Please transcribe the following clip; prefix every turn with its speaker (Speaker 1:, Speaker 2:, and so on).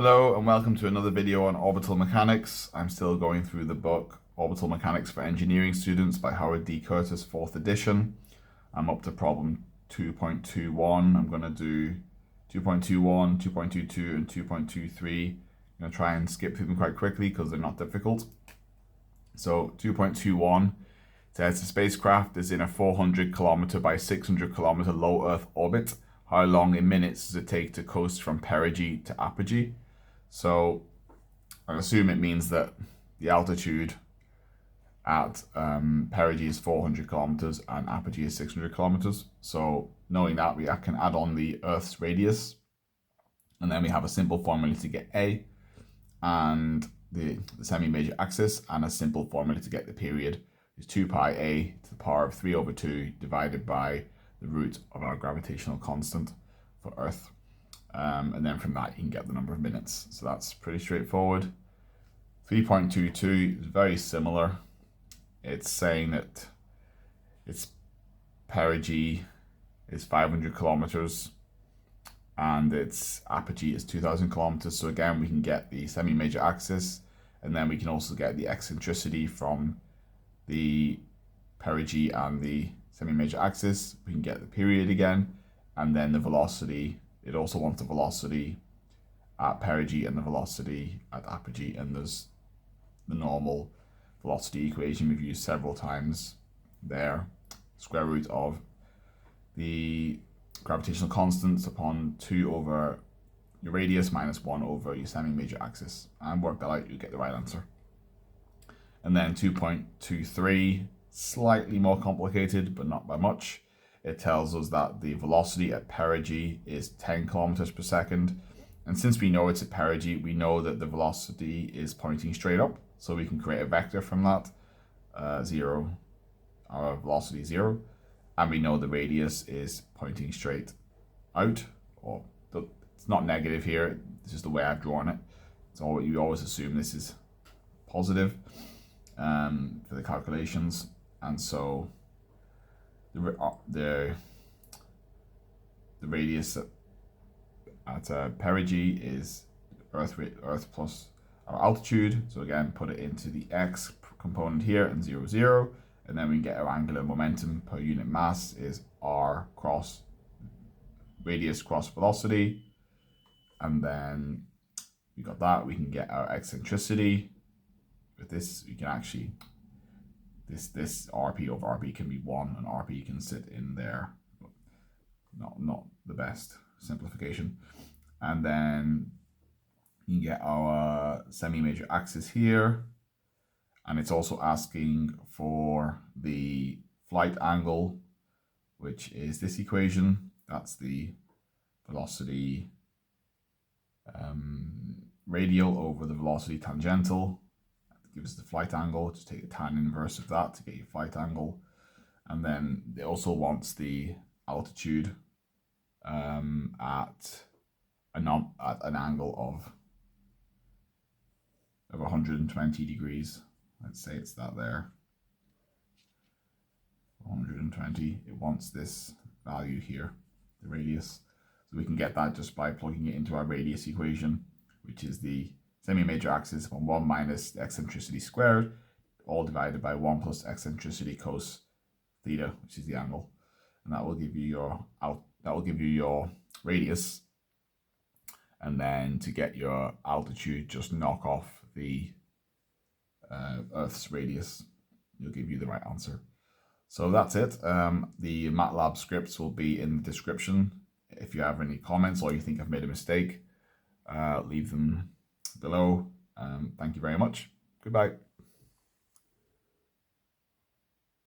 Speaker 1: Hello and welcome to another video on orbital mechanics. I'm still going through the book Orbital Mechanics for Engineering Students by Howard D. Curtis, 4th edition. I'm up to problem 2.21. I'm going to do 2.21, 2.22 and 2.23. I'm going to try and skip through them quite quickly because they're not difficult. So 2.21 says the spacecraft is in a 400 kilometer by 600 kilometer low Earth orbit. How long in minutes does it take to coast from perigee to apogee? So I assume it means that the altitude at perigee is 400 kilometers and apogee is 600 kilometers. So knowing that, I can add on the Earth's radius, and then we have a simple formula to get A and the semi-major axis, and a simple formula to get the period is 2 pi A to the power of 3 over 2 divided by the root of our gravitational constant for Earth. And then from that you can get the number of minutes. So that's pretty straightforward. 3.22 is very similar. It's saying that its perigee is 500 kilometers and its apogee is 2000 kilometers. So again, we can get the semi-major axis, and then we can also get the eccentricity from the perigee and the semi-major axis. We can get the period again, and then the velocity. It also wants the velocity at perigee and the velocity at apogee, and there's the normal velocity equation we've used several times there. Square root of the gravitational constants upon 2 over your radius minus 1 over your semi-major axis, and work that out, you get the right answer. And then 2.23, slightly more complicated, but not by much. It tells us that the velocity at perigee is 10 kilometers per second. And since we know it's at perigee, we know that the velocity is pointing straight up. So we can create a vector from that, 0, our velocity 0. And we know the radius is pointing straight out, or it's not negative here. This is the way I've drawn it. So you always assume this is positive for the calculations. And so the radius at perigee is Earth plus our altitude. So again, put it into the x component here and 0, 0. And then we get our angular momentum per unit mass is r cross radius cross velocity. And then we got that. We can get our eccentricity. With this, we can actually, this RP over RP can be 1, and RP can sit in there. Not the best simplification. And then you can get our semi-major axis here. And it's also asking for the flight angle, which is this equation. That's the velocity radial over the velocity tangential. That gives us the flight angle. Just take the tan inverse of that to get your flight angle. And then it also wants the altitude at an angle of 120 degrees. Let's say it's that there, 120. It wants this value here, the radius. So we can get that just by plugging it into our radius equation, which is the semi-major axis upon 1 minus the eccentricity squared, all divided by 1 plus eccentricity cos theta, which is the angle. And that will give you your radius. And then to get your altitude, just knock off the Earth's radius. It'll give you the right answer. So that's it. The MATLAB scripts will be in the description. If you have any comments or you think I've made a mistake, leave them below. Thank you very much. Goodbye.